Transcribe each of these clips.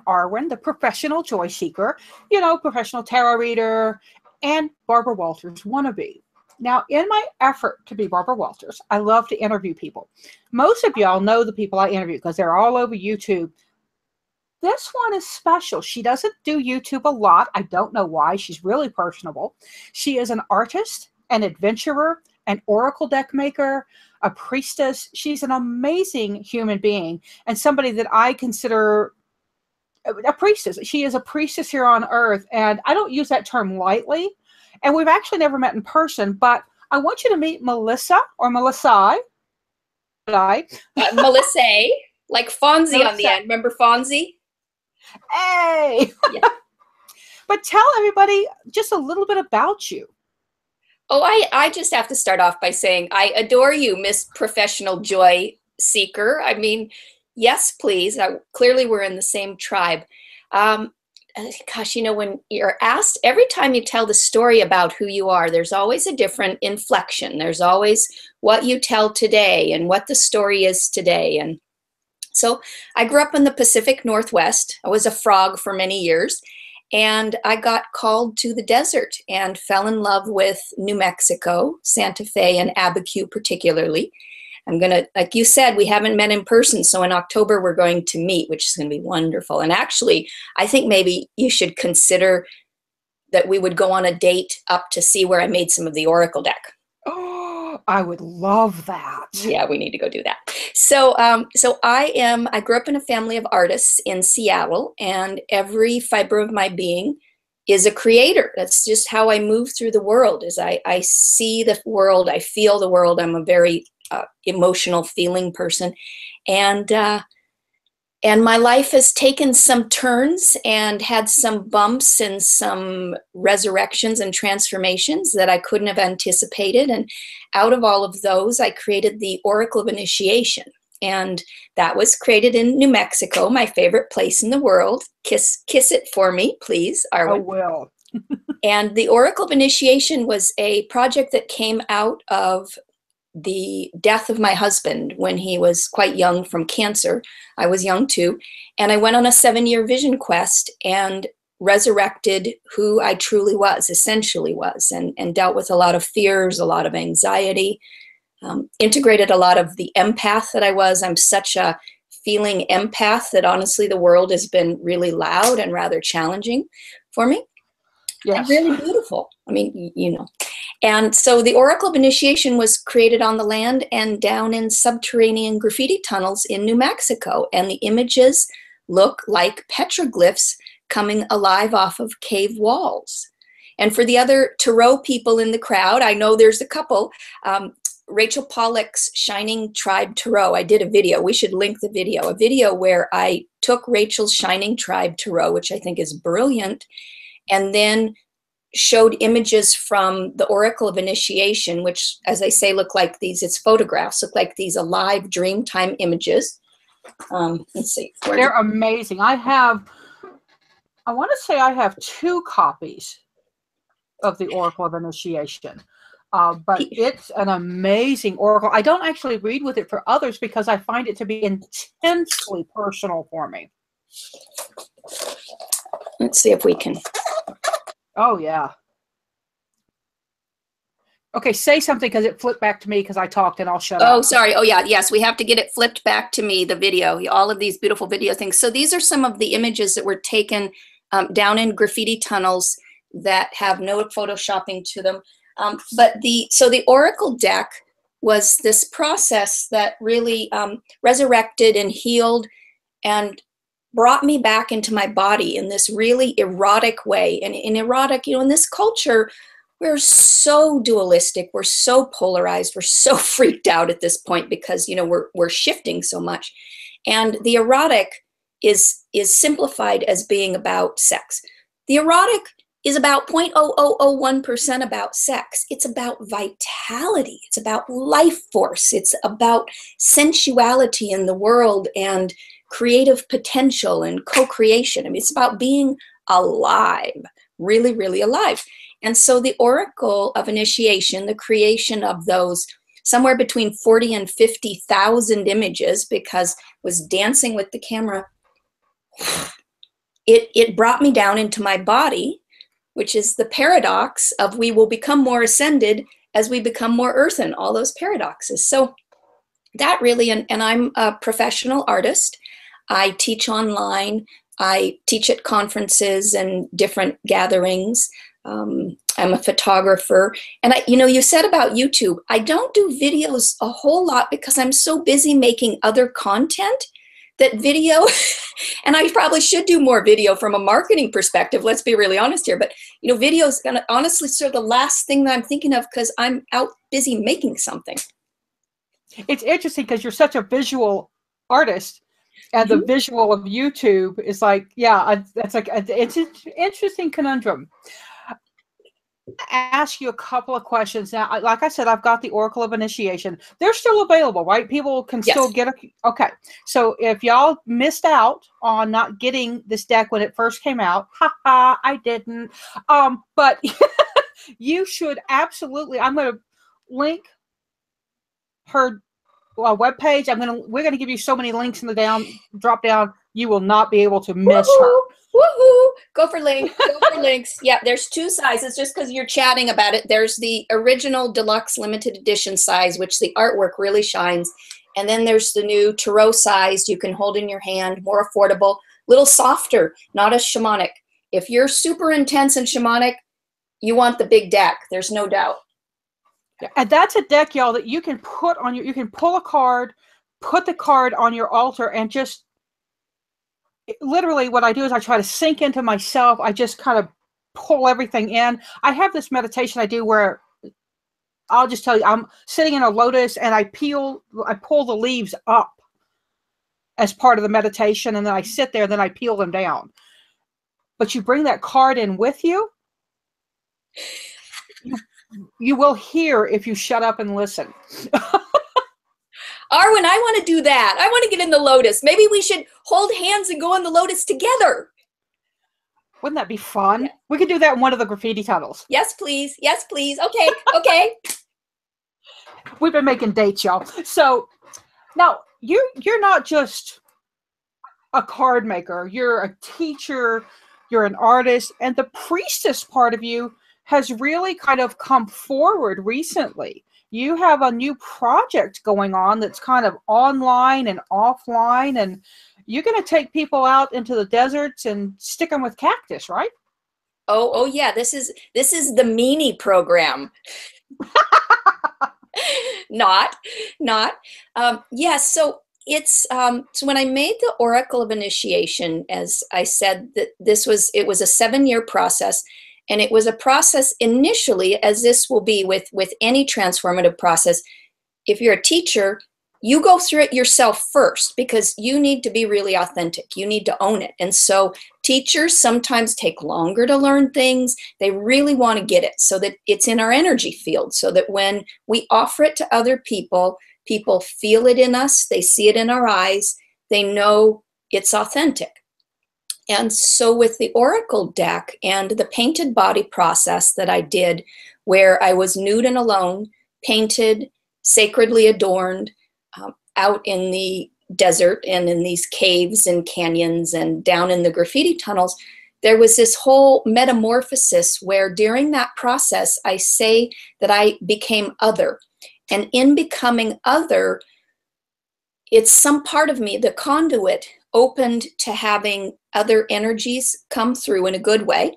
Arwen, the professional joy seeker, professional tarot reader, and Barbara Walters wannabe. Now, in my effort to be Barbara Walters, I love to interview people. Most of y'all know the people I interview because they're all over YouTube. This one is special. She doesn't do YouTube a lot. I don't know why. She's really personable. She is an artist, an adventurer, an oracle deck maker, a priestess. She's an amazing human being and somebody that I consider a priestess. She is a priestess here on Earth, and I don't use that term lightly. And we've actually never met in person, but I want you to meet Melissa or Mellissae. Mellissae, like Fonzie on the end. Remember Fonzie? Hey! Yeah. But tell everybody just a little bit about you. Oh, I just have to start off by saying I adore you, Miss Professional Joy Seeker. I mean, yes, please. Clearly, we're in the same tribe. Gosh, when you're asked, every time you tell the story about who you are, there's always a different inflection. There's always what you tell today and what the story is today. And so I grew up in the Pacific Northwest. I was a frog for many years. And I got called to the desert and fell in love with New Mexico, Santa Fe, and Abiquiu particularly. I'm going to, like you said, we haven't met in person. So in October, we're going to meet, which is going to be wonderful. And actually, I think maybe you should consider that we would go on a date up to see where I made some of the oracle deck. Oh, I would love that. Yeah, we need to go do that. So, I grew up in a family of artists in Seattle, and every fiber of my being is a creator. That's just how I move through the world. Is I see the world, I feel the world. I'm a very emotional, feeling person, and my life has taken some turns and had some bumps and some resurrections and transformations that I couldn't have anticipated. And out of all of those, I created the Oracle of Initiation. And that was created in New Mexico, my favorite place in the world. Kiss it for me, please, Arwen. I will. And the Oracle of Initiation was a project that came out of the death of my husband when he was quite young from cancer. I was young too. And I went on a 7-year vision quest and resurrected who I truly was, essentially was, and dealt with a lot of fears, a lot of anxiety, integrated a lot of the empath that I was. I'm such a feeling empath that honestly the world has been really loud and rather challenging for me. Yes. And really beautiful. I mean, And so the Oracle of Initiation was created on the land and down in subterranean graffiti tunnels in New Mexico. And the images look like petroglyphs coming alive off of cave walls. And for the other tarot people in the crowd, I know there's a couple, Rachel Pollack's Shining Tribe Tarot. I did a video. We should link the video. A video where I took Rachel's Shining Tribe Tarot, which I think is brilliant, and then showed images from the Oracle of Initiation, which, as I say, look like these, it's photographs, look like these alive Dreamtime images. Let's see. They're amazing. I want to say I have 2 copies of the Oracle of Initiation. But it's an amazing oracle. I don't actually read with it for others because I find it to be intensely personal for me. Let's see if we can. Oh, yeah. Okay, say something because it flipped back to me because I talked and I'll shut up. Oh, sorry. Oh, yeah. Yes, we have to get it flipped back to me, the video, all of these beautiful video things. So these are some of the images that were taken down in graffiti tunnels that have no photoshopping to them. But the Oracle deck was this process that really resurrected and healed and brought me back into my body in this really erotic way. And in erotic, in this culture, we're so dualistic, we're so polarized, we're so freaked out at this point because, we're shifting so much. And the erotic is simplified as being about sex. The erotic is about 0.0001% about sex. It's about vitality. It's about life force. It's about sensuality in the world and creative potential and co-creation. I mean, it's about being alive, really, really alive. And so the Oracle of Initiation, the creation of those somewhere between 40 and 50,000 images, because I was dancing with the camera it brought me down into my body, which is the paradox of we will become more ascended as we become more earthen, all those paradoxes. So that really, and I'm a professional artist. I teach online. I teach at conferences and different gatherings. I'm a photographer. And you said about YouTube, I don't do videos a whole lot because I'm so busy making other content that video, and I probably should do more video from a marketing perspective, let's be really honest here, but video is gonna honestly sort of the last thing that I'm thinking of because I'm out busy making something. It's interesting because you're such a visual artist, and the visual of YouTube is like, yeah, it's an interesting conundrum. Ask you a couple of questions now. Like I said, I've got the Oracle of Initiation. They're still available, right? People can still get okay. So if y'all missed out on not getting this deck when it first came out, haha, I didn't. But you should absolutely. I'm going to link her webpage. We're gonna give you so many links in the drop down. You will not be able to miss her. Woohoo! Go for links. Go for links. Yeah, there's 2 sizes. Just because you're chatting about it, there's the original deluxe limited edition size, which the artwork really shines, and then there's the new tarot size you can hold in your hand, more affordable, little softer, not as shamanic. If you're super intense and shamanic, you want the big deck. There's no doubt. And that's a deck, y'all, that you can put on you can pull a card, put the card on your altar, and just literally what I do is I try to sink into myself. I just kind of pull everything in. I have this meditation I do where I'll just tell you, I'm sitting in a lotus and I pull the leaves up as part of the meditation, and then I sit there, then I peel them down. But you bring that card in with you. You will hear if you shut up and listen. Arwen, I want to do that. I want to get in the lotus. Maybe we should hold hands and go in the lotus together. Wouldn't that be fun? Yeah. We could do that in one of the graffiti tunnels. Yes, please. Yes, please. Okay. Okay. We've been making dates, y'all. So now you're not just a card maker. You're a teacher. You're an artist. And the priestess part of you has really kind of come forward recently. You have a new project going on that's kind of online and offline, and you're going to take people out into the deserts and stick them with cactus, right? Oh yeah. This is the meanie program. Not. Yes. So it's so when I made the Oracle of Initiation, as I said, that it was a 7-year process. And it was a process initially, as this will be with any transformative process. If you're a teacher, you go through it yourself first because you need to be really authentic. You need to own it. And so teachers sometimes take longer to learn things. They really want to get it so that it's in our energy field, so that when we offer it to other people, people feel it in us. They see it in our eyes. They know it's authentic. And so with the Oracle deck and the painted body process that I did, where I was nude and alone, painted, sacredly adorned, out in the desert and in these caves and canyons and down in the graffiti tunnels, there was this whole metamorphosis where during that process, I say that I became other. And in becoming other, it's some part of me, the conduit, opened to having other energies come through in a good way.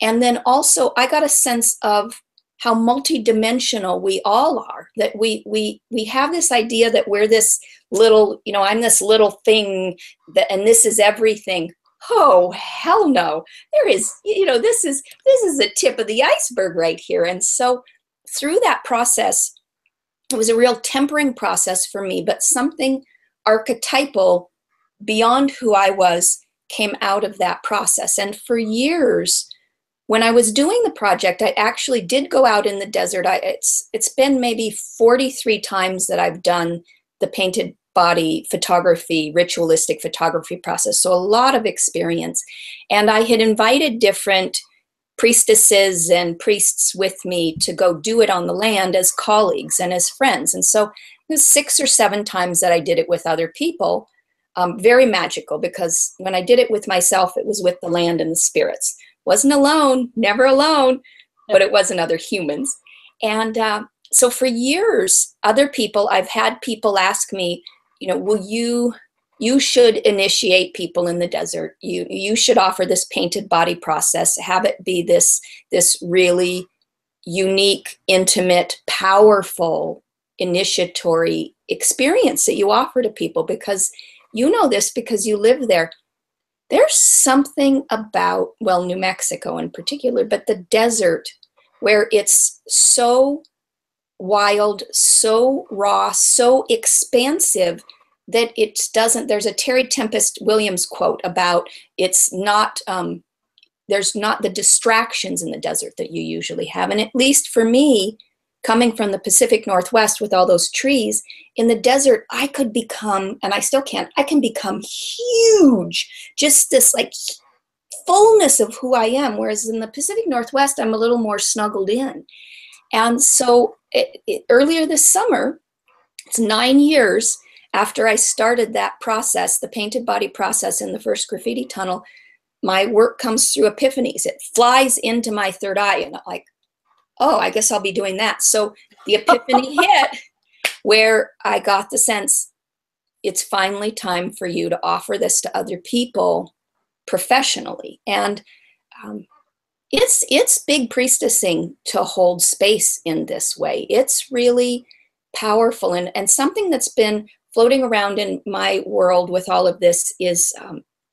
And then also I got a sense of how multidimensional we all are, that we have this idea that we're this little, I'm this little thing that, and this is everything. Oh, hell no. There is, this is the tip of the iceberg right here. And so through that process, it was a real tempering process for me, but something archetypal beyond who I was came out of that process. And for years, when I was doing the project, I actually did go out in the desert. It's been maybe 43 times that I've done the painted body photography, ritualistic photography process. So a lot of experience. And I had invited different priestesses and priests with me to go do it on the land as colleagues and as friends. And so it was 6 or 7 times that I did it with other people. Very magical, because when I did it with myself, it was with the land and the spirits. Wasn't alone, never alone, but it wasn't other humans. And so for years, other people, I've had people ask me, you know, will you should initiate people in the desert. You should offer this painted body process, have it be this really unique, intimate, powerful, initiatory experience that you offer to people, because you know this because you live there. There's something about, well, New Mexico in particular, but the desert, where it's so wild, so raw, so expansive that it doesn't, there's a Terry Tempest Williams quote about it's not, there's not the distractions in the desert that you usually have. And at least for me, coming from the Pacific Northwest with all those trees, in the desert, I could become, and I still can, I can become huge, just this like fullness of who I am. Whereas in the Pacific Northwest, I'm a little more snuggled in. And so earlier this summer, it's 9 years after I started that process, the painted body process in the first graffiti tunnel, my work comes through epiphanies. It flies into my third eye, and I'm like, oh, I guess I'll be doing that. So the epiphany hit where I got the sense it's finally time for you to offer this to other people professionally. And it's big priestessing to hold space in this way. It's really powerful. And something that's been floating around in my world with all of this is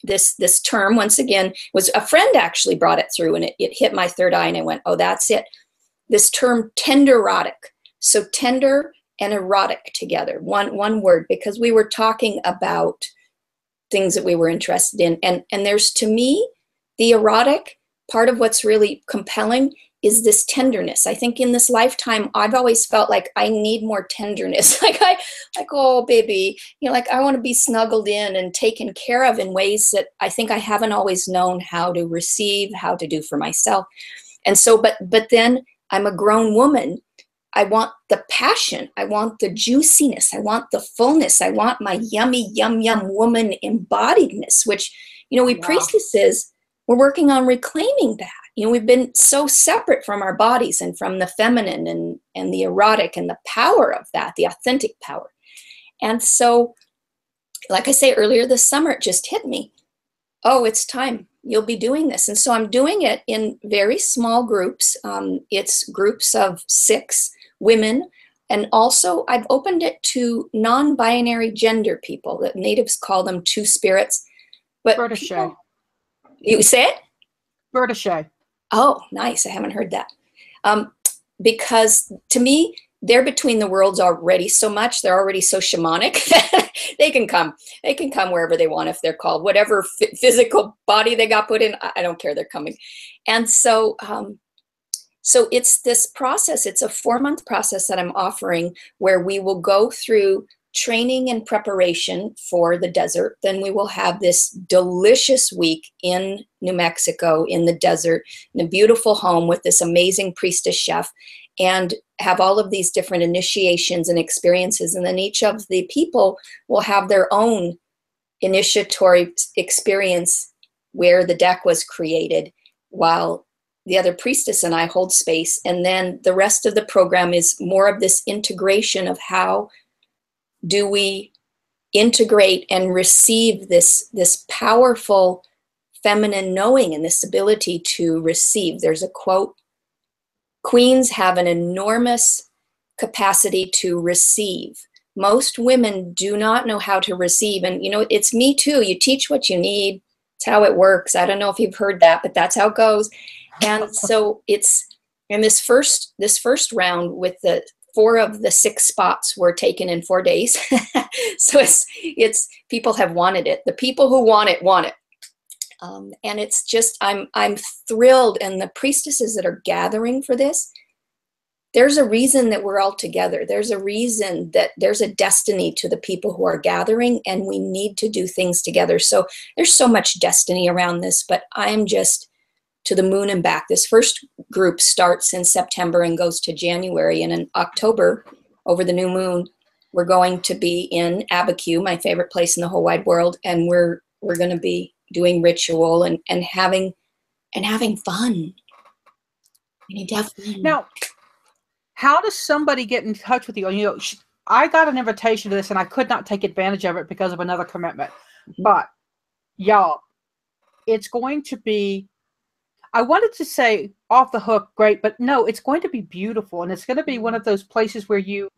this term, once again, was a friend actually brought it through, and it hit my third eye, and I went, oh, that's it. This term tenderotic. So tender and erotic together, one word, because we were talking about things that we were interested in. And there's, to me, the erotic part of what's really compelling is this tenderness. I think in this lifetime, I've always felt like I need more tenderness. like, oh, baby, you know, like I want to be snuggled in and taken care of in ways that I think I haven't always known how to receive, how to do for myself. And so, but then I'm a grown woman. I want the passion. I want the juiciness. I want the fullness. I want my yummy, yum, yum woman embodiedness, which, you know, we priestesses, we're working on reclaiming that. You know, we've been so separate from our bodies and from the feminine and the erotic and the power of that, the authentic power. And so, like I say, earlier this summer, it just hit me. Oh, it's time. You'll be doing this. And so I'm doing it in very small groups. It's groups of 6 women. And also I've opened it to non-binary gender people. That natives call them two spirits. But British. You say it? British. Oh, nice. I haven't heard that. Because to me, they're between the worlds already so much. They're already so shamanic that they can come. They can come wherever they want if they're called. Whatever physical body they got put in, I don't care. They're coming. And so, so it's this process. It's a 4-month process that I'm offering where we will go through training and preparation for the desert. Then we will have this delicious week in New Mexico in the desert, in a beautiful home with this amazing priestess chef, and have all of these different initiations and experiences. And then each of the people will have their own initiatory experience where the deck was created, while the other priestess and I hold space. And then the rest of the program is more of this integration of how do we integrate and receive this powerful feminine knowing and this ability to receive. There's a quote, queens have an enormous capacity to receive. Most women do not know how to receive. And, you know, it's me too. You teach what you need. It's how it works. I don't know if you've heard that, but that's how it goes. And so it's in this first round with the 4 of the 6 spots were taken in 4 days. So it's people have wanted it. The people who want it want it. And it's just, I'm thrilled. And the priestesses that are gathering for this, there's a reason that we're all together. There's a reason that there's a destiny to the people who are gathering, and we need to do things together. So there's so much destiny around this, but I'm just to the moon and back. This first group starts in September and goes to January. And in October, over the new moon, we're going to be in Abiquiu, my favorite place in the whole wide world, and we're going to be doing ritual and having fun. Definitely. Now, how does somebody get in touch with you? You know, I got an invitation to this, and I could not take advantage of it because of another commitment. But y'all, it's going to be, I wanted to say off the hook, great, but no, it's going to be beautiful. And it's going to be one of those places where you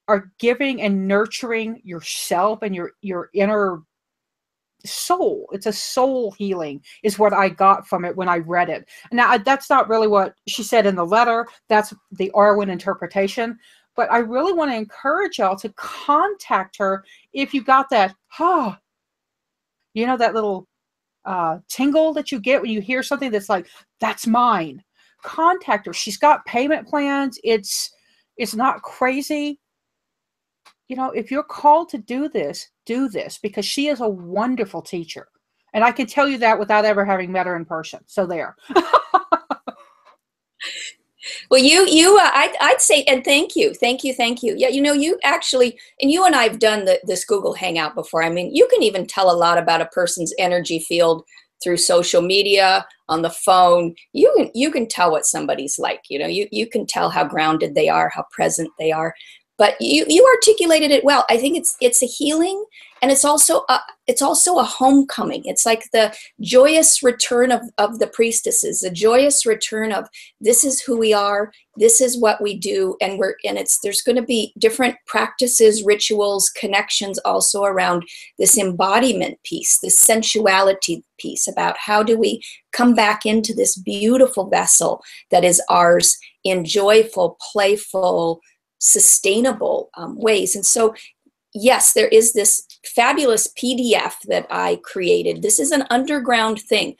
are giving and nurturing yourself and your inner soul. It's a soul healing is what I got from it when I read it. Now, that's not really what she said in the letter. That's the Arwen interpretation. But I really want to encourage y'all to contact her if you got that, you know, that little tingle that you get when you hear something that's like, that's mine. Contact her. She's got payment plans. It's not crazy. You know, if you're called to do this because she is a wonderful teacher. And I can tell you that without ever having met her in person. So there. Well, I'd say, and thank you. Yeah, you know, you actually, and you and I have done this Google Hangout before. I mean, you can even tell a lot about a person's energy field through social media, on the phone. You can tell what somebody's like. You know, you can tell how grounded they are, how present they are. But you articulated it well. I think it's a healing, and it's also a homecoming. It's like the joyous return of the priestesses, the joyous return of this is who we are, this is what we do, and there's going to be different practices, rituals, connections also around this embodiment piece, this sensuality piece about how do we come back into this beautiful vessel that is ours in joyful, playful, sustainable ways. And so, yes, there is this fabulous PDF that I created. This is an underground thing.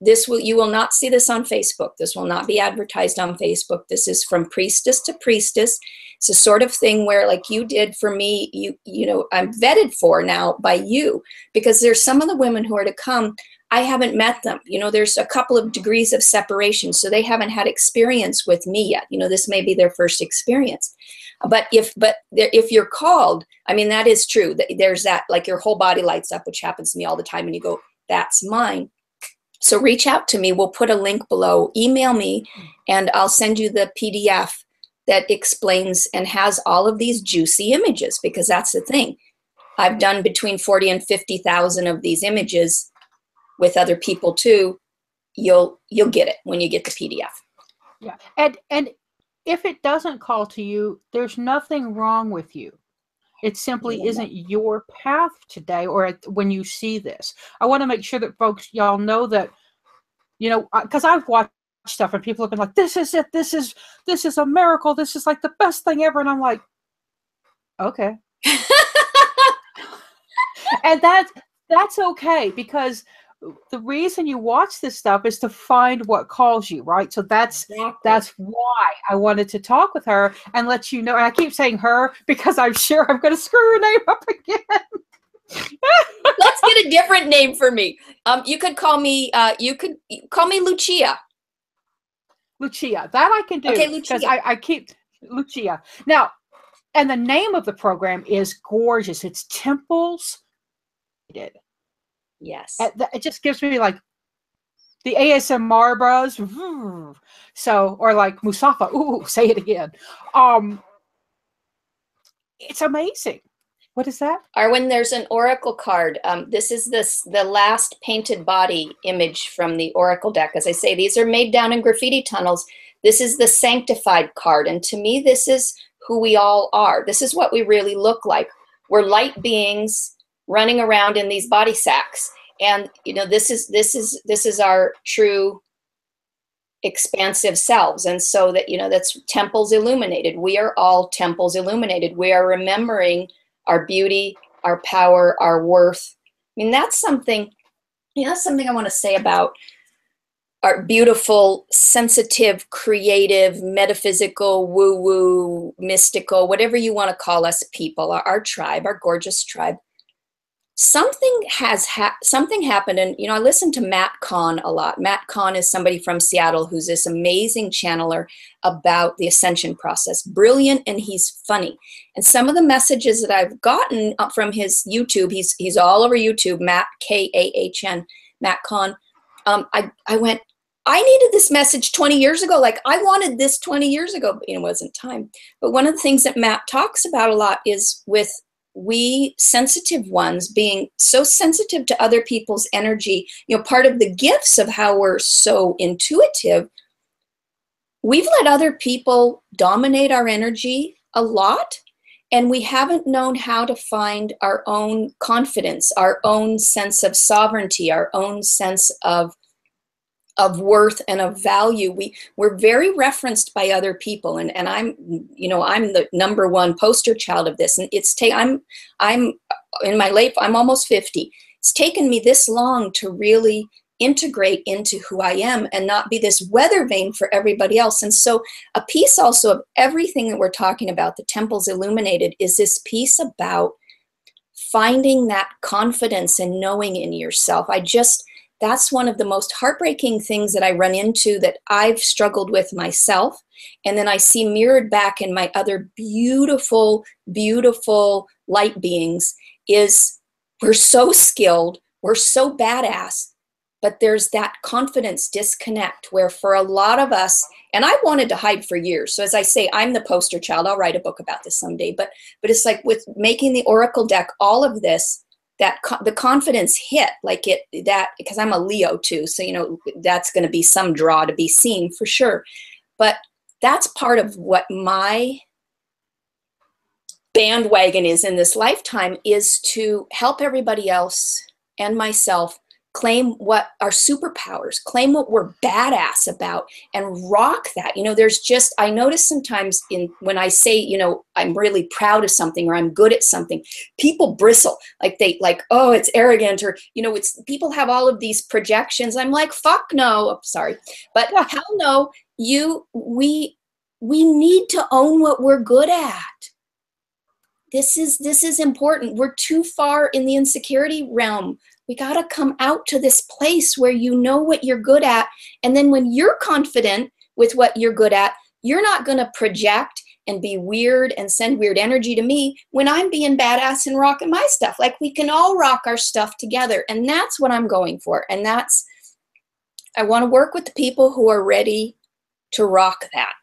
You will not see this on Facebook. This will not be advertised on Facebook. This is from priestess to priestess. It's a sort of thing where, like you did for me, you know, I'm vetted for now by you, because there's some of the women who are to come, I haven't met them. You know, there's a couple of degrees of separation, so they haven't had experience with me yet. You know, this may be their first experience. But if you're called, I mean, that is true. There's that, like your whole body lights up, which happens to me all the time, and you go, that's mine. So reach out to me. We'll put a link below. Email me, and I'll send you the PDF that explains and has all of these juicy images, because that's the thing. I've done between 40 and 50,000 of these images with other people too. You'll get it when you get the PDF. Yeah. And if it doesn't call to you, there's nothing wrong with you. It simply isn't your path today or when you see this. I want to make sure that folks, y'all know that, you know, because I've watched stuff and people have been like, this is it. This is a miracle. This is like the best thing ever. And I'm like, okay. And that's okay, because the reason you watch this stuff is to find what calls you, right? So that's why I wanted to talk with her and let you know. And I keep saying her because I'm sure I'm going to screw her name up again. Let's get a different name for me. You could call me Lucia. Lucia, that I can do. Okay, Lucia. Because I keep Lucia. Now, and the name of the program is gorgeous. It's Temples. Yes. It just gives me like the ASMR bros. So, or like Musafa. Ooh, say it again. It's amazing. What is that? Arwen, there's an oracle card. This is the last painted body image from the oracle deck. As I say, these are made down in graffiti tunnels. This is the sanctified card. And to me, this is who we all are. This is what we really look like. We're light beings running around in these body sacks. And, you know, this is our true expansive selves. And so that, you know, that's temples illuminated. We are all temples illuminated. We are remembering our beauty, our power, our worth. I mean, that's something, you know, that's something I want to say about our beautiful, sensitive, creative, metaphysical, woo-woo, mystical, whatever you want to call us people, our tribe, our gorgeous tribe. something happened. And, I listen to Matt Kahn a lot. Matt Kahn is somebody from Seattle who's this amazing channeler about the ascension process. Brilliant, and he's funny. And some of the messages that I've gotten up from his YouTube, he's all over YouTube, Matt, Kahn, Matt Kahn. I went, I needed this message 20 years ago. Like, I wanted this 20 years ago, but it wasn't time. But one of the things that Matt talks about a lot is with we sensitive ones being so sensitive to other people's energy, part of the gifts of how we're so intuitive, we've let other people dominate our energy a lot, and we haven't known how to find our own confidence, our own sense of sovereignty, our own sense of worth and of value. We're very referenced by other people, and I'm the number one poster child of this. And I'm in my I'm almost 50. It's taken me this long to really integrate into who I am and not be this weather vane for everybody else. And so a piece also of everything that we're talking about, the temples illuminated, is this piece about finding that confidence and knowing in yourself. That's one of the most heartbreaking things that I run into, that I've struggled with myself. And then I see mirrored back in my other beautiful, beautiful light beings is we're so skilled, we're so badass, but there's that confidence disconnect where for a lot of us, and I wanted to hide for years. So as I say, I'm the poster child. I'll write a book about this someday. But it's like with making the Oracle deck, all of this, that the confidence hit because I'm a Leo too. So, that's going to be some draw to be seen for sure. But that's part of what my bandwagon is in this lifetime, is to help everybody else and myself claim what our superpowers, claim what we're badass about, and rock that. I notice sometimes when I say, I'm really proud of something or I'm good at something, people bristle, oh, it's arrogant, or, people have all of these projections. I'm like, fuck no. Oh, sorry. But hell no, we need to own what we're good at. This is important. We're too far in the insecurity realm. We got to come out to this place where you know what you're good at. And then when you're confident with what you're good at, you're not going to project and be weird and send weird energy to me when I'm being badass and rocking my stuff. Like, we can all rock our stuff together. And that's what I'm going for. And I want to work with the people who are ready to rock that,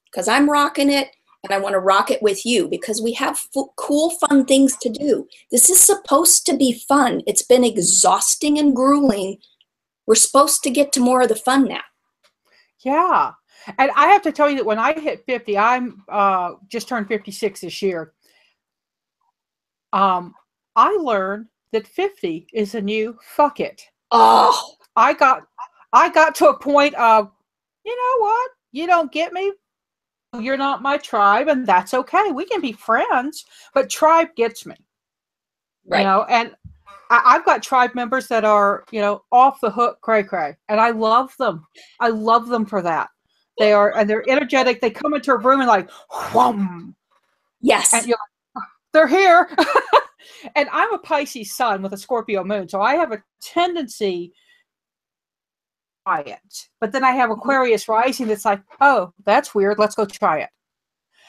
because I'm rocking it. And I want to rock it with you, because we have cool, fun things to do. This is supposed to be fun. It's been exhausting and grueling. We're supposed to get to more of the fun now. Yeah. And I have to tell you that when I hit 50, I'm just turned 56 this year. I learned that 50 is a new fuck it. Oh, I got to a point of, you know what? You don't get me. You're not my tribe, and that's okay. We can be friends, but tribe gets me. Right. And I've got tribe members that are, off the hook, cray, and I love them. I love them for that. They're energetic. They come into a room and like, whum. Yes. And you're like, they're here. And I'm a Pisces sun with a Scorpio moon, so I have a tendency it, but then I have Aquarius rising that's like, oh, that's weird, let's go try it.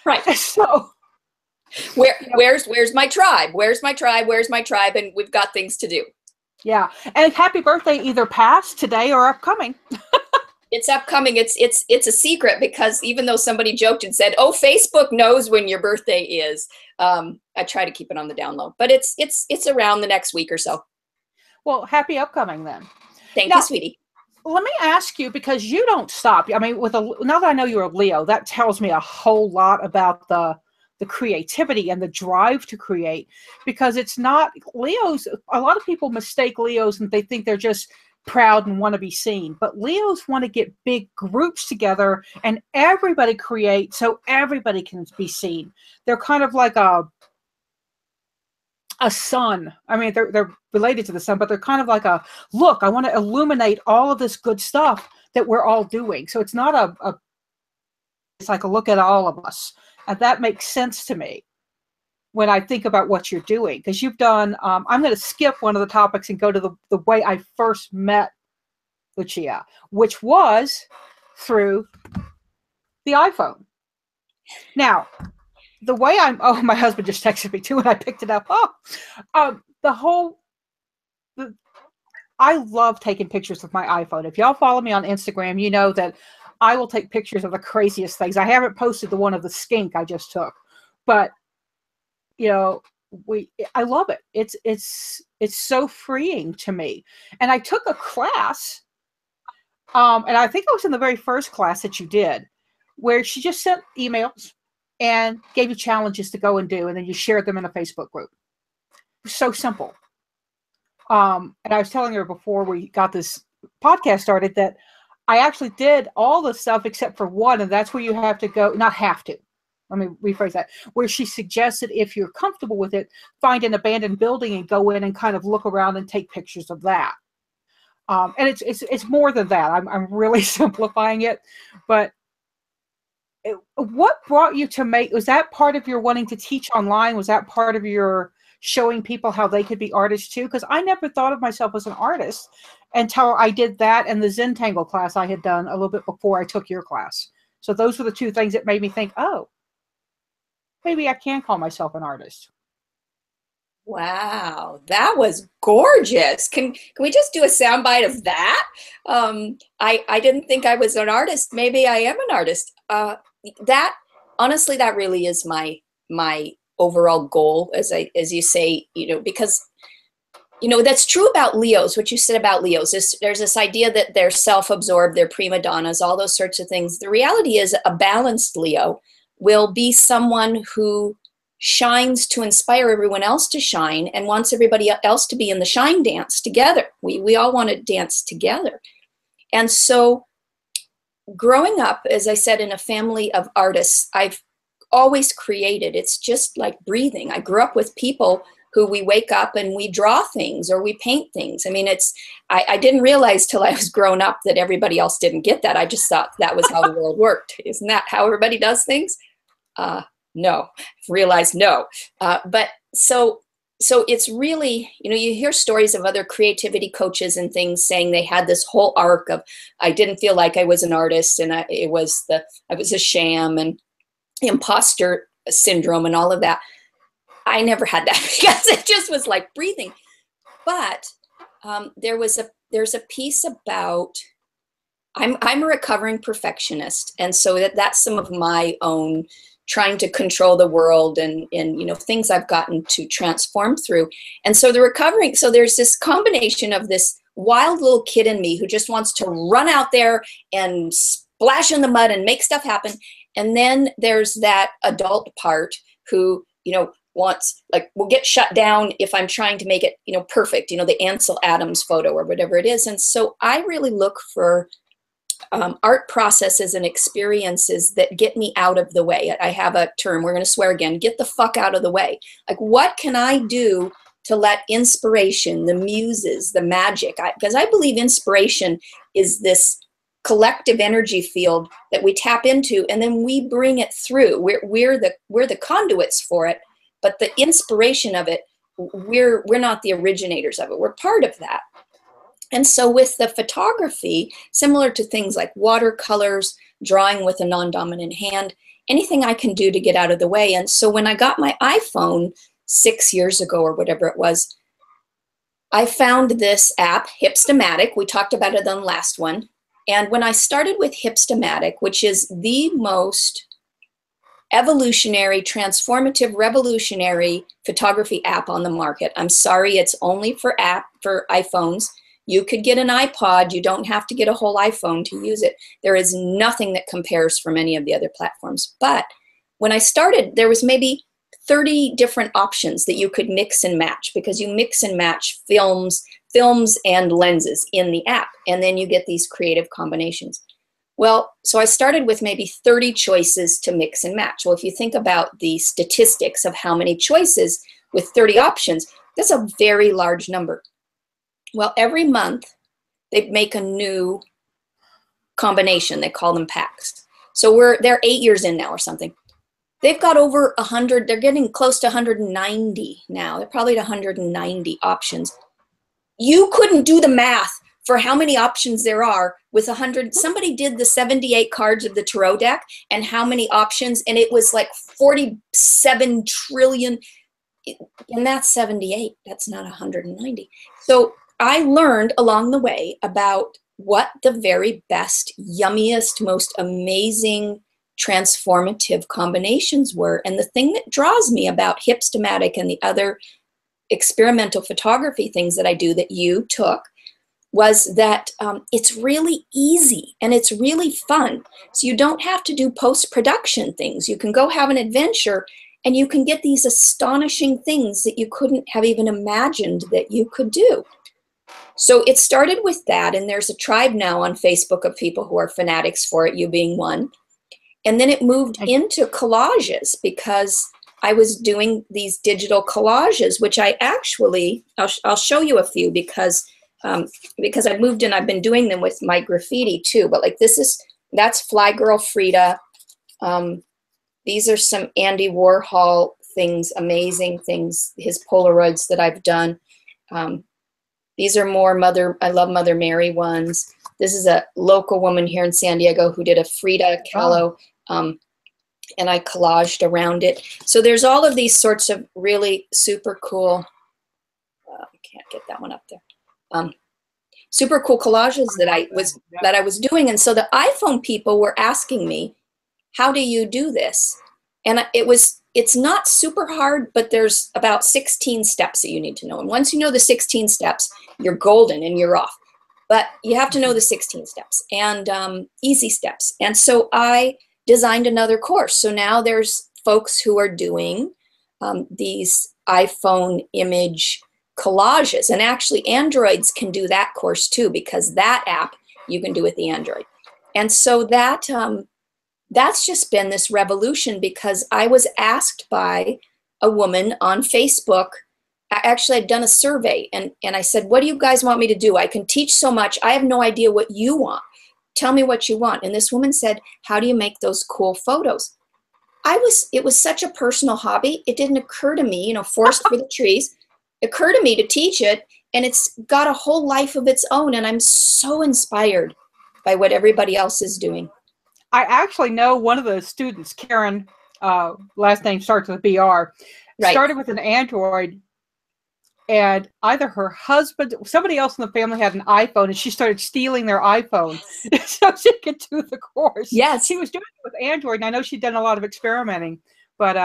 Right. So where's my tribe, where's my tribe, and we've got things to do. Yeah. And happy birthday, either past, today, or upcoming. It's upcoming. It's a secret, because even though somebody joked and said, oh, Facebook knows when your birthday is, I try to keep it on the down low, but it's around the next week or so. Well, happy upcoming then. Thank you, sweetie. Let me ask you, because you don't stop. I mean, now that I know you're a Leo, that tells me a whole lot about the creativity and the drive to create, because it's not Leos. A lot of people mistake Leos and they think they're just proud and want to be seen. But Leos want to get big groups together and everybody create so everybody can be seen. They're kind of like a sun. I mean, they're related to the sun, but they're kind of like look, I want to illuminate all of this good stuff that we're all doing. So it's not it's like a look at all of us. And that makes sense to me. when I think about what you're doing, because you've done, I'm going to skip one of the topics and go to the way I first met Lucia, which was through the iPhone. Now, the way oh, my husband just texted me too, and I picked it up. I love taking pictures with my iPhone. If y'all follow me on Instagram, you know that I will take pictures of the craziest things. I haven't posted the one of the skink I just took, but you know, I love it. It's so freeing to me. And I took a class, and I think I was in the very first class that you did, where she just sent emails and gave you challenges to go and do, and then you shared them in a Facebook group. It was so simple. And I was telling her before we got this podcast started that I actually did all the stuff except for one, and that's where you have to go, not have to. Let me rephrase that. Where she suggested if you're comfortable with it, find an abandoned building and go in and kind of look around and take pictures of that. And it's more than that. I'm really simplifying it, but what brought you to was that part of your wanting to teach online? Was that part of your showing people how they could be artists too? Because I never thought of myself as an artist until I did that and the Zentangle class I had done a little bit before I took your class. So those were the two things that made me think, oh, maybe I can call myself an artist. Wow, that was gorgeous. Can we just do a soundbite of that? I didn't think I was an artist. Maybe I am an artist. That honestly, that really is my overall goal, as you say, you know, because you know that's true about Leos. What you said about Leos is there's this idea that they're self-absorbed, they're prima donnas, all those sorts of things. The reality is a balanced Leo will be someone who shines to inspire everyone else to shine and wants everybody else to be in the shine dance together. We all want to dance together. And so growing up, as I said, in a family of artists, I've always created. It's just like breathing. I grew up with people who we wake up and we draw things or we paint things. I mean, I didn't realize till I was grown up that everybody else didn't get that. I just thought that was how the world worked. Isn't that how everybody does things? No, realized no. But so it's really, you know, you hear stories of other creativity coaches and things saying they had this whole arc of, I didn't feel like I was an artist and I was a sham and imposter syndrome and all of that. I never had that because it just was like breathing. But there's a piece about, I'm a recovering perfectionist. And so that's some of my own trying to control the world and you know, things I've gotten to transform through. And so there's this combination of this wild little kid in me who just wants to run out there and splash in the mud and make stuff happen. And then there's that adult part who, you know, wants, like, will get shut down if I'm trying to make it, you know, perfect, you know, the Ansel Adams photo or whatever it is. And so I really look for art processes and experiences that get me out of the way. I have a term, we're going to swear again, get the fuck out of the way. Like, what can I do to let inspiration, the muses, the magic, because I believe inspiration is this collective energy field that we tap into and then we bring it through. We're the conduits for it, but the inspiration of it, we're not the originators of it. We're part of that. And so with the photography, similar to things like watercolors, drawing with a non-dominant hand, anything I can do to get out of the way. And so when I got my iPhone 6 years ago or whatever it was, I found this app, Hipstamatic. We talked about it on the last one. And when I started with Hipstamatic, which is the most evolutionary, transformative, revolutionary photography app on the market. I'm sorry, it's only for iPhones. You could get an iPod. You don't have to get a whole iPhone to use it. There is nothing that compares from any of the other platforms. But when I started, there was maybe 30 different options that you could mix and match, because you mix and match films and lenses in the app, and then you get these creative combinations. Well, so I started with maybe 30 choices to mix and match. Well, if you think about the statistics of how many choices with 30 options, that's a very large number. Well, every month they make a new combination. They call them packs. So they're 8 years in now or something. They've got over 100, they're getting close to 190 now. They're probably at 190 options. You couldn't do the math for how many options there are with 100. Somebody did the 78 cards of the tarot deck and how many options, and it was like 47 trillion, and that's 78. That's not 190. So I learned along the way about what the very best, yummiest, most amazing, transformative combinations were. And the thing that draws me about Hipstamatic and the other experimental photography things that I do that you took was that it's really easy and it's really fun. So you don't have to do post-production things. You can go have an adventure and you can get these astonishing things that you couldn't have even imagined that you could do. So it started with that, and there's a tribe now on Facebook of people who are fanatics for it, you being one. And then it moved into collages because I was doing these digital collages, which I actually, I'll show you a few because I moved in, I've been doing them with my graffiti too, but like that's Fly Girl Frida. These are some Andy Warhol things, amazing things, his Polaroids that I've done. These are more I love Mother Mary ones. This is a local woman here in San Diego who did a Frida Kahlo, and I collaged around it. So there's all of these sorts of really super cool, can't get that one up there. Super cool collages that I was doing. And so the iPhone people were asking me, how do you do this? And it's not super hard, but there's about 16 steps that you need to know. And once you know the 16 steps, you're golden and you're off. But you have to know the 16 steps and easy steps. And so I designed another course. So now there's folks who are doing these iPhone image collages. And actually Androids can do that course too, because that app you can do with the Android. And so that's just been this revolution because I was asked by a woman on Facebook. Actually, I'd done a survey and I said, what do you guys want me to do? I can teach so much. I have no idea what you want. Tell me what you want. And this woman said, how do you make those cool photos? It was such a personal hobby. It didn't occur to me, forest for the trees. It occurred to me to teach it, and it's got a whole life of its own. And I'm so inspired by what everybody else is doing. I actually know one of the students, Karen, last name starts with BR, started with an Android, and either her husband, somebody else in the family had an iPhone, and she started stealing their iPhone so she could do the course. Yes. She was doing it with Android, and I know she'd done a lot of experimenting. But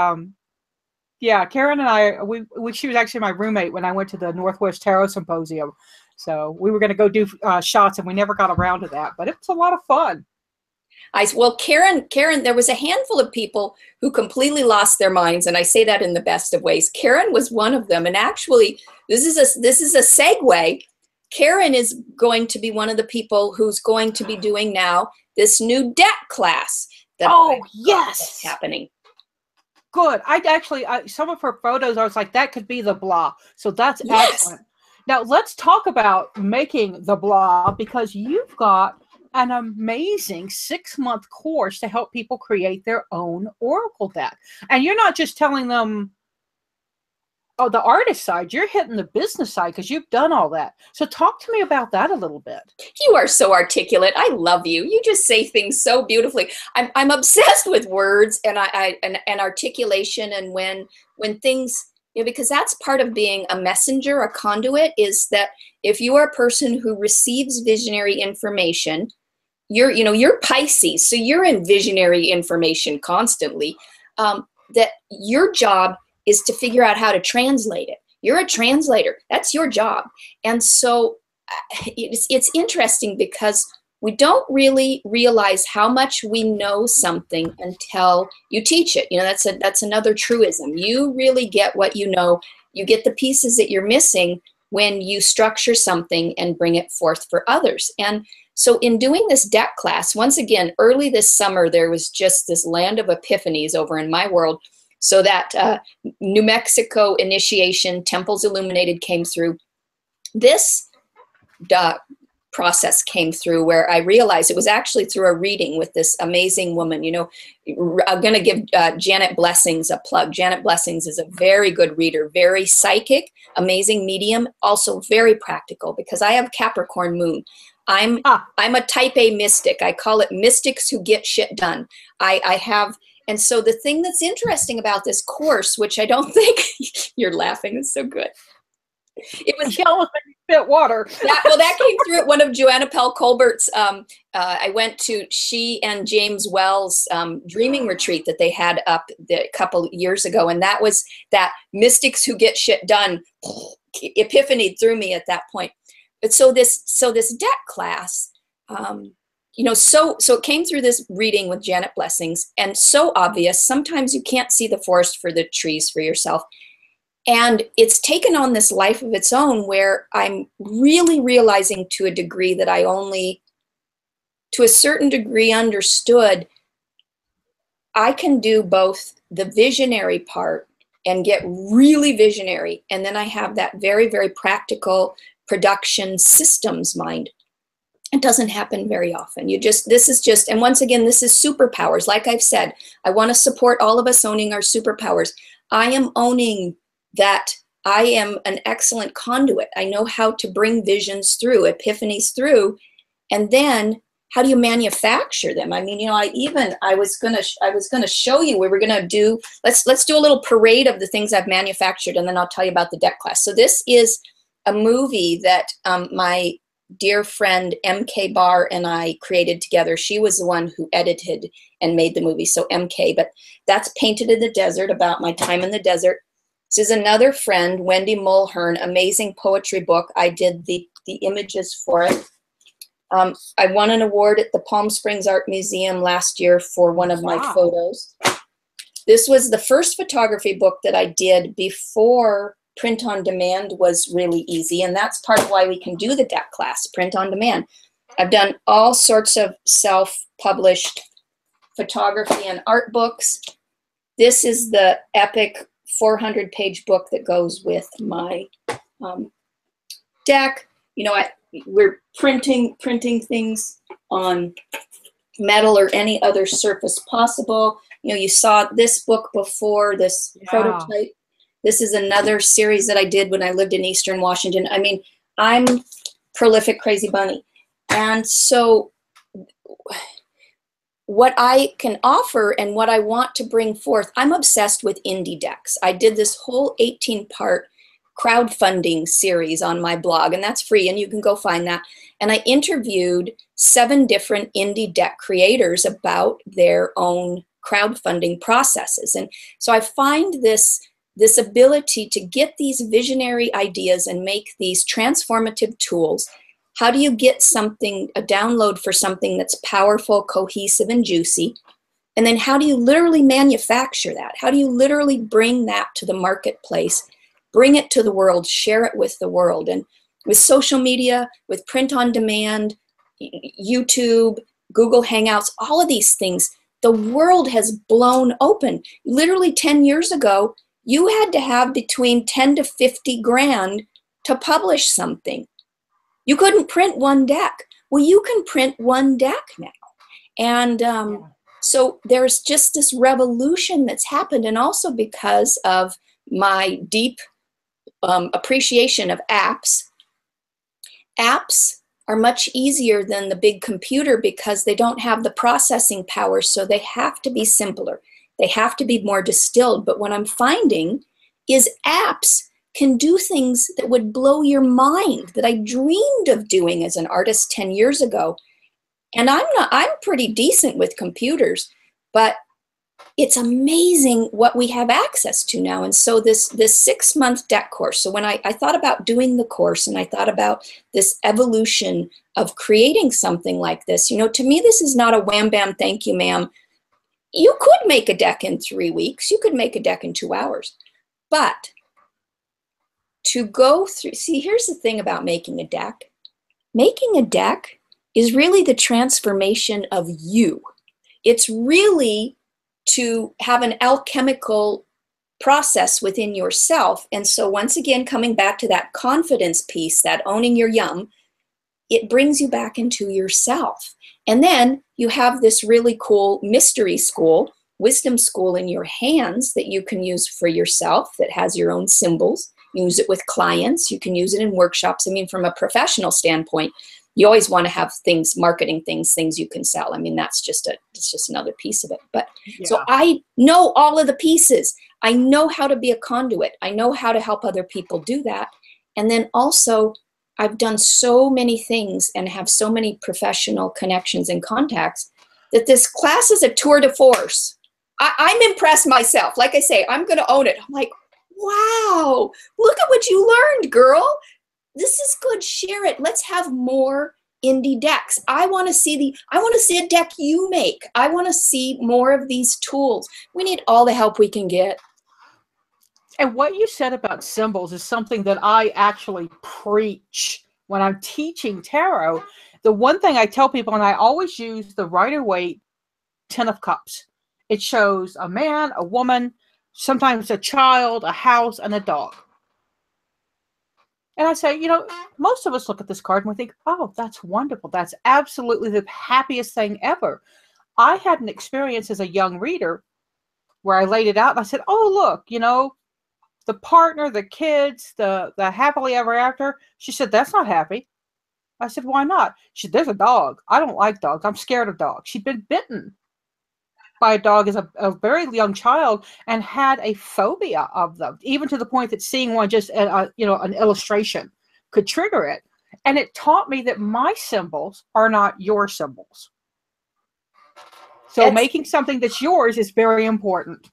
yeah, Karen and I, she was actually my roommate when I went to the Northwest Tarot Symposium. So we were going to go do shots, and we never got around to that. But it was a lot of fun. Well, Karen, there was a handful of people who completely lost their minds, and I say that in the best of ways. Karen was one of them, and actually, this is a segue. Karen is going to be one of the people who's going to be doing now this new deck class. Yes, happening. Good. Some of her photos, I was like, that could be the blah. So that's excellent. Now let's talk about making the blah, because you've got an amazing 6-month course to help people create their own oracle deck. And you're not just telling them, oh, the artist side, you're hitting the business side because you've done all that. So talk to me about that a little bit. You are so articulate. I love you. You just say things so beautifully. I'm obsessed with words and and articulation, and when things, because that's part of being a messenger, a conduit, is that if you are a person who receives visionary information, you're Pisces, so you're in visionary information constantly, that your job is to figure out how to translate it. You're a translator. That's your job. And so it's interesting because we don't really realize how much we know something until you teach it. That's another truism. You really get what you know. You get the pieces that you're missing when you structure something and bring it forth for others. And so in doing this deck class, once again, early this summer, there was just this land of epiphanies over in my world. So that New Mexico initiation, Temples Illuminated came through. This process came through where I realized it was actually through a reading with this amazing woman. You know, I'm going to give Janet Blessings a plug. Janet Blessings is a very good reader, very psychic, amazing medium, also very practical because I have Capricorn moon. I'm a type A mystic. I call it mystics who get shit done. I have, and so the thing that's interesting about this course, which I don't think you're laughing, is so good. It was yellow spit water. that came through at one of Joanna Pell Colbert's. I went to she and James Wells' dreaming retreat that they had up a couple years ago, and that was that mystics who get shit done epiphany through me at that point. But so this deck class, you know, so it came through this reading with Janet Blessings, and so obvious. Sometimes you can't see the forest for the trees for yourself. And it's taken on this life of its own where I'm really realizing to a degree that I only, to a certain degree, understood I can do both the visionary part and get really visionary. And then I have that very, very practical production systems mind. It doesn't happen very often. This is just, and once again, this is superpowers. Like I've said, I want to support all of us owning our superpowers. I am owning that I am an excellent conduit. I know how to bring visions through, epiphanies through, and then how do you manufacture them? I mean, you know, I was gonna show you. We were gonna do. Let's do a little parade of the things I've manufactured, and then I'll tell you about the deck class. So this is a movie that my dear friend MK Barr and I created together. She was the one who edited and made the movie. So MK, but that's Painted in the Desert, about my time in the desert. This is another friend, Wendy Mulhern, amazing poetry book. I did the images for it. I won an award at the Palm Springs Art Museum last year for one of my photos. This was the first photography book that I did before print on demand was really easy. And that's part of why we can do the deck class, print on demand. I've done all sorts of self-published photography and art books. This is the epic 400-page book that goes with my deck. You know, we're printing things on metal or any other surface possible. You know, you saw this book before, this prototype. This is another series that I did when I lived in Eastern Washington. I mean, I'm prolific crazy bunny. And so what I can offer and what I want to bring forth, I'm obsessed with indie decks. I did this whole 18-part crowdfunding series on my blog, and that's free, and you can go find that. And I interviewed 7 different indie deck creators about their own crowdfunding processes. And so I find this ability to get these visionary ideas and make these transformative tools. How do you get something, a download for something that's powerful, cohesive, and juicy? And then how do you literally manufacture that? How do you literally bring that to the marketplace, bring it to the world, share it with the world? And with social media, with print on demand, YouTube, Google Hangouts, all of these things, the world has blown open. Literally 10 years ago, you had to have between 10 to 50 grand to publish something. You couldn't print one deck. Well, you can print one deck now. And so there's just this revolution that's happened. And also because of my deep appreciation of apps, apps are much easier than the big computer because they don't have the processing power. So they have to be simpler. They have to be more distilled. But what I'm finding is apps can do things that would blow your mind, that I dreamed of doing as an artist 10 years ago. And I'm pretty decent with computers, but it's amazing what we have access to now. And so this 6-month deck course, so when I thought about doing the course and I thought about this evolution of creating something like this, you know, to me, this is not a wham, bam, thank you, ma'am. You could make a deck in 3 weeks. You could make a deck in 2 hours. But to go through, see, here's the thing about making a deck. Making a deck is really the transformation of you. It's really to have an alchemical process within yourself. And so once again, coming back to that confidence piece, that owning your yum, it brings you back into yourself. And then you have this really cool mystery school, wisdom school in your hands that you can use for yourself that has your own symbols. You use it with clients. You can use it in workshops. I mean, from a professional standpoint, you always want to have things, marketing things you can sell. I mean, it's just another piece of it. But Yeah. so I know all of the pieces. I know how to be a conduit. I know how to help other people do that. And then also, I've done so many things and have so many professional connections and contacts that this class is a tour de force. I'm impressed myself. Like I say, I'm going to own it. I'm like, wow, look at what you learned, girl. This is good. Share it. Let's have more indie decks. I want to see a deck you make. I want to see more of these tools. We need all the help we can get. And what you said about symbols is something that I actually preach when I'm teaching tarot. The one thing I tell people, and I always use the Rider-Waite Ten of Cups. It shows a man, a woman, sometimes a child, a house, and a dog. And I say, you know, most of us look at this card and we think, oh, that's wonderful. That's absolutely the happiest thing ever. I had an experience as a young reader where I laid it out and I said, oh, look, you know, the partner, the kids, the happily ever after. She said, that's not happy. I said, why not? She said, there's a dog. I don't like dogs. I'm scared of dogs. She'd been bitten by a dog as a very young child and had a phobia of them, even to the point that seeing one just, you know, an illustration could trigger it. And it taught me that my symbols are not your symbols. So making something that's yours is very important.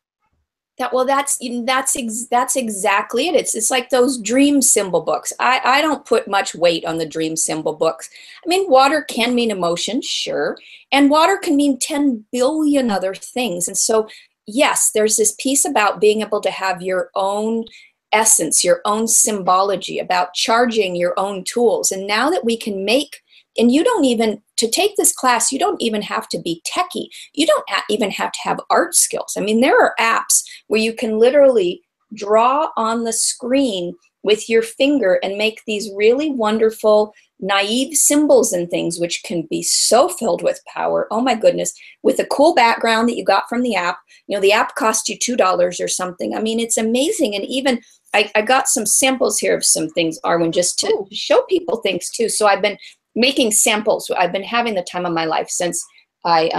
That's exactly it. It's like those dream symbol books. I don't put much weight on the dream symbol books. I mean, water can mean emotion, sure. And water can mean 10 billion other things. And so, yes, there's this piece about being able to have your own essence, your own symbology, about charging your own tools. And now that we can make, and you don't even, to take this class, you don't even have to be techie. You don't even have to have art skills. I mean, there are apps where you can literally draw on the screen with your finger and make these really wonderful, naive symbols and things, which can be so filled with power. Oh my goodness, with a cool background that you got from the app. You know, the app cost you $2 or something. I mean, it's amazing. And even I got some samples here of some things, Arwen, just to show people things too. So I've been making samples. I've been having the time of my life since I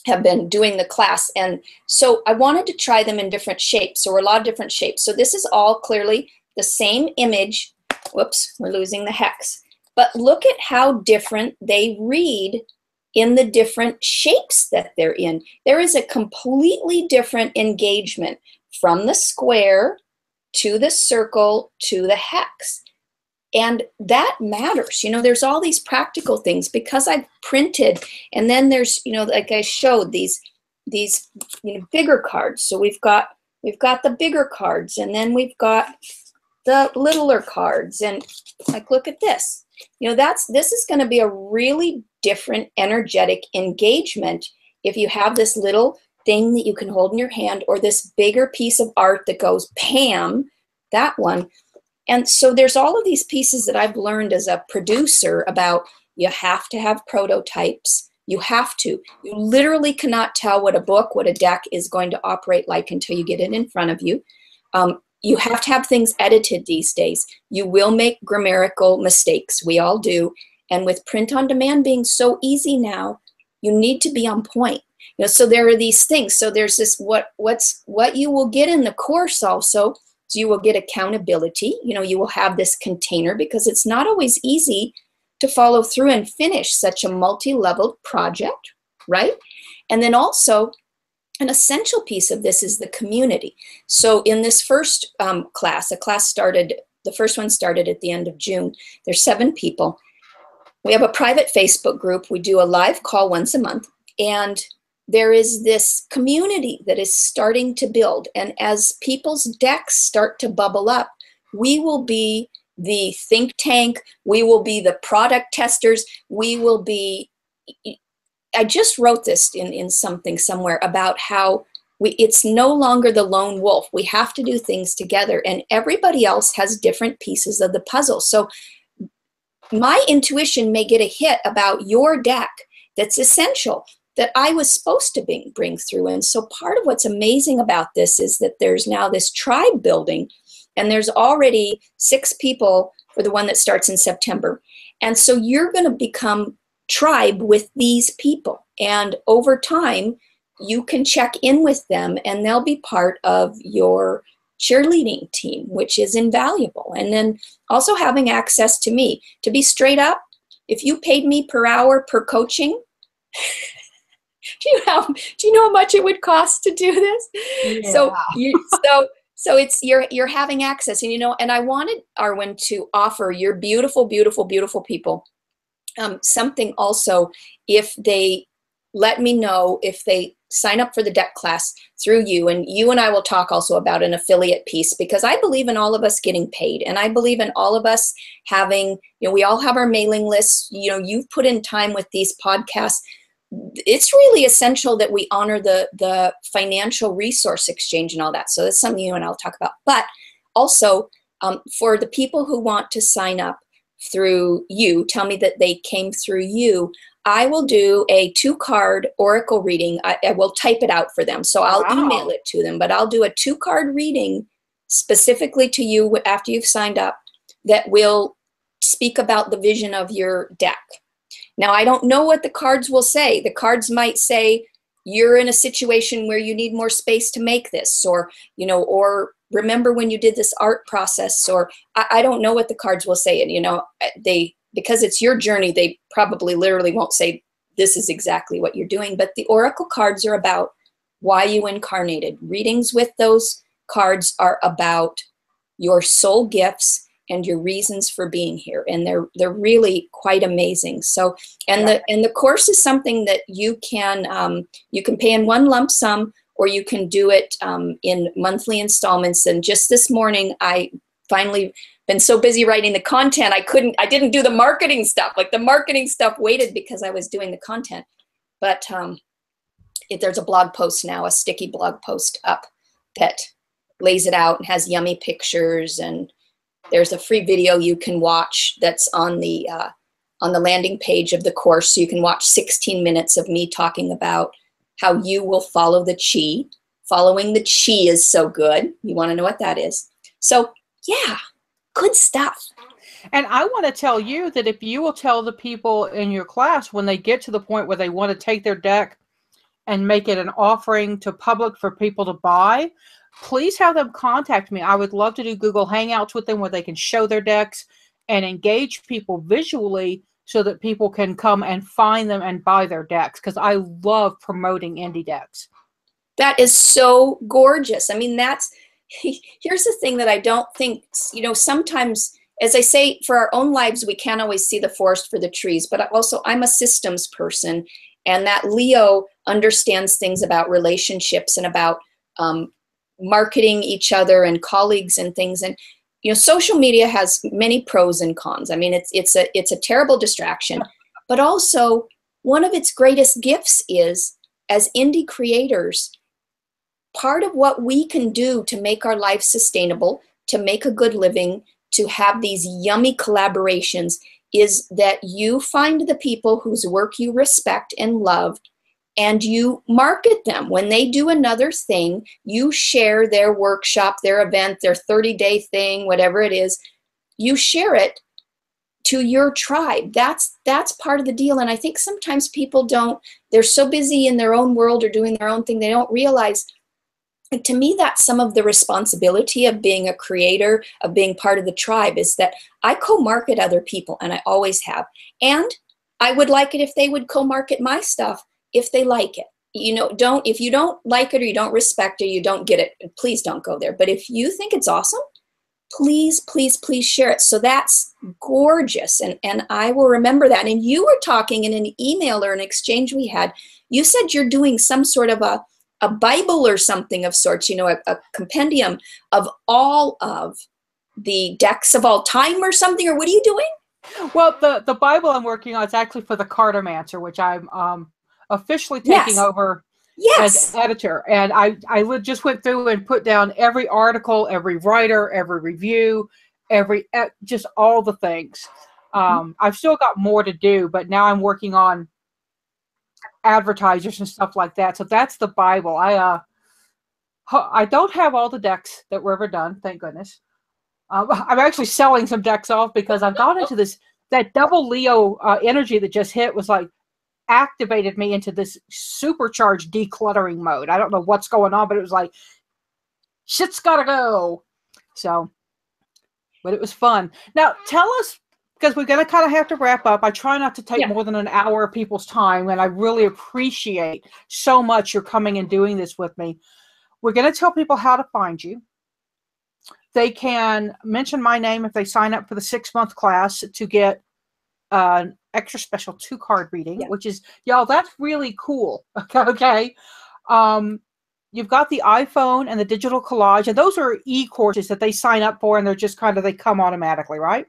have been doing the class. And so I wanted to try them in different shapes. So we're a lot of different shapes. So this is all clearly the same image. Whoops, we're losing the hex. But look at how different they read in the different shapes that they're in. There is a completely different engagement from the square to the circle to the hex. And that matters. You know, there's all these practical things because I've printed, and then there's, you know, like I showed these, you know, bigger cards. So we've got the bigger cards, and then we've got the littler cards, and like, look at this. You know, this is going to be a really different energetic engagement if you have this little thing that you can hold in your hand, or this bigger piece of art that goes Pam, that one. And so there's all of these pieces that I've learned as a producer about. You have to have prototypes. You have to. You literally cannot tell what a deck is going to operate like until you get it in front of you. You have to have things edited these days. You will make grammatical mistakes. We all do. And with print on demand being so easy now, you need to be on point. You know, so there are these things. So there's this what you will get in the course also. So you will get accountability. You know, you will have this container because it's not always easy to follow through and finish such a multi-level project, right? And then also an essential piece of this is the community. So in this first class, the first one started at the end of June. There's 7 people. We have a private Facebook group. We do a live call once a month, and there is this community that is starting to build. And as people's decks start to bubble up, we will be the think tank. We will be the product testers. We will be, I just wrote this in something somewhere about how it's no longer the lone wolf. We have to do things together, and everybody else has different pieces of the puzzle. So my intuition may get a hit about your deck that's essential, that I was supposed to bring through. And so part of what's amazing about this is that there's now this tribe building, and there's already 6 people for the one that starts in September. And so you're going to become tribe with these people. And over time, you can check in with them and they'll be part of your cheerleading team, which is invaluable. And then also having access to me. To be straight up, if you paid me per hour per coaching, do you know how much it would cost to do this? Yeah. So it's you're having access, and and I wanted Arwen to offer your beautiful, beautiful, beautiful people something also, if they let me know, if they sign up for the deck class through you, and you and I will talk also about an affiliate piece, because I believe in all of us getting paid, and I believe in all of us having, we all have our mailing lists. You've put in time with these podcasts. It's really essential that we honor the financial resource exchange and all that. So that's something you and I'll talk about. But also for the people who want to sign up through you, tell me that they came through you, I will do a 2-card oracle reading. I will type it out for them. So I'll email it to them, but I'll do a 2-card reading specifically to you after you've signed up that will speak about the vision of your deck. Now, I don't know what the cards will say. The cards might say, you're in a situation where you need more space to make this, or, or remember when you did this art process, or I don't know what the cards will say. And, because it's your journey, they probably literally won't say this is exactly what you're doing, but the oracle cards are about why you incarnated. Readings with those cards are about your soul gifts and your reasons for being here, and they're really quite amazing. So, and the course is something that you can pay in one lump sum, or you can do it in monthly installments. And just this morning, I finally been so busy writing the content, I didn't do the marketing stuff. Like, the marketing stuff waited because I was doing the content. But there's a blog post now, a sticky blog post up that lays it out and has yummy pictures, and there's a free video you can watch that's on the landing page of the course. So you can watch 16 minutes of me talking about how you will follow the chi. Following the chi is so good. You want to know what that is? So yeah, good stuff. And I want to tell you that if you will tell the people in your class, when they get to the point where they want to take their deck and make it an offering to public for people to buy, please have them contact me. I would love to do Google Hangouts with them where they can show their decks and engage people visually so that people can come and find them and buy their decks, because I love promoting indie decks. That is so gorgeous. I mean, here's the thing that I don't think, sometimes, as I say, for our own lives, we can't always see the forest for the trees, but also I'm a systems person, and that Leo understands things about relationships and about marketing each other and colleagues and things. And social media has many pros and cons. I mean, it's a terrible distraction, but also one of its greatest gifts is, as indie creators, part of what we can do to make our life sustainable, to make a good living, to have these yummy collaborations, is that you find the people whose work you respect and love, and you market them. When they do another thing, you share their workshop, their event, their 30-day thing, whatever it is, you share it to your tribe. That's part of the deal. And I think sometimes people they're so busy in their own world or doing their own thing, they don't realize. And to me, that's some of the responsibility of being a creator, of being part of the tribe, is that I co-market other people, and I always have. And I would like it if they would co-market my stuff if they like it. If you don't like it, or you don't respect it, you don't get it, please don't go there. But if you think it's awesome, please, please, please share it. So that's gorgeous. And I will remember that. And you were talking in an email or an exchange we had, you said you're doing some sort of a Bible or something of sorts, a compendium of all of the decks of all time or something, or what are you doing? Well, the Bible I'm working on is actually for the Cartomancer, which I'm officially taking over as editor. And I just went through and put down every article, every writer, every review, just all the things. I've still got more to do, but now I'm working on advertisers and stuff like that. So that's the Bible. I don't have all the decks that were ever done, thank goodness. I'm actually selling some decks off because I've gone into that double Leo energy that just hit was like activated me into this supercharged decluttering mode. I don't know what's going on, but it was like, shit's gotta go. So, but it was fun. Now, tell us, because we're going to kind of have to wrap up. I try not to take more than an hour of people's time, and I really appreciate so much you're coming and doing this with me. We're going to tell people how to find you. They can mention my name if they sign up for the 6-month class to get an extra special 2-card reading, which is, y'all, that's really cool. Okay. You've got the iPhone and the digital collage, and those are e-courses that they sign up for, and they're just kind of, they come automatically, right?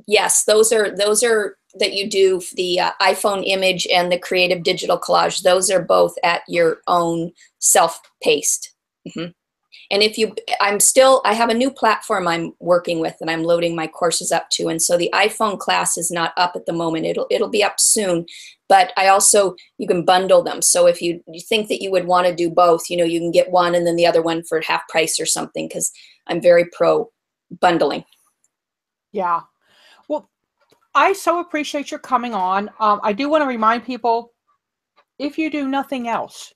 Yes, those are that you do the iPhone image and the creative digital collage. Those are both at your own self-paced. And I have a new platform I'm working with and I'm loading my courses up to. And so the iPhone class is not up at the moment. It'll be up soon, but you can bundle them. So if you think that you would want to do both, you can get one and then the other one for half price or something, because I'm very pro bundling. Yeah. Well, I so appreciate your coming on. I do want to remind people, if you do nothing else,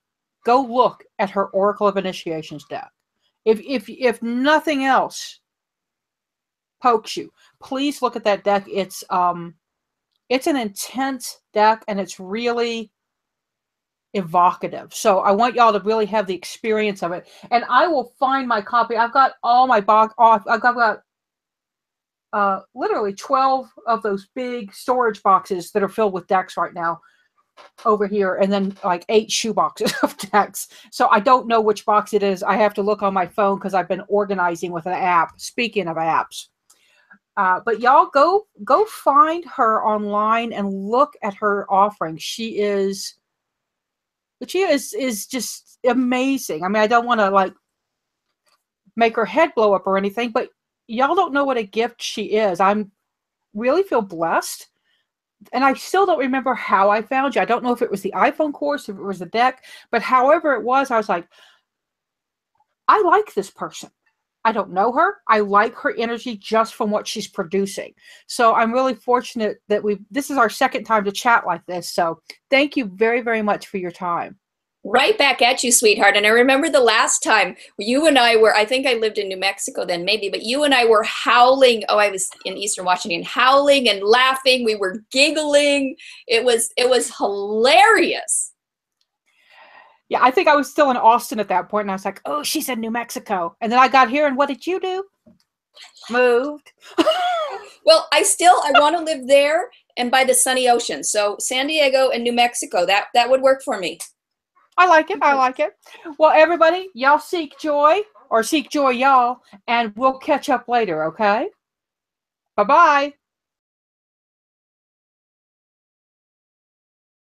go look at her Oracle of Initiations deck. If nothing else pokes you, please look at that deck. It's an intense deck, and it's really evocative. So I want y'all to really have the experience of it. And I will find my copy. I've got all my box off. I've got literally 12 of those big storage boxes that are filled with decks right now over here, and then like 8 shoe boxes of decks. So I don't know which box it is. I have to look on my phone because I've been organizing with an app. Speaking of apps, but y'all go find her online and look at her offering. She is just amazing. I mean, I don't want to like make her head blow up or anything, but y'all don't know what a gift she is. I'm really feel blessed. And I still don't remember how I found you. I don't know if it was the iPhone course, if it was the deck, but however it was, I was like, I like this person. I don't know her. I like her energy just from what she's producing. So I'm really fortunate that this is our second time to chat like this. So thank you very, very much for your time. Right back at you, sweetheart. And I remember the last time you and I were, I think I lived in New Mexico then maybe, but you and I were howling. Oh, I was in Eastern Washington, howling and laughing. We were giggling. It was hilarious. Yeah, I think I was still in Austin at that point, and I was like, oh, she's in New Mexico. And then I got here, and what did you do? Moved. Well, I want to live there and by the sunny ocean. So San Diego and New Mexico, that would work for me. I like it. I like it. Well, everybody, y'all seek joy, or seek joy, y'all, and we'll catch up later, okay? Bye-bye.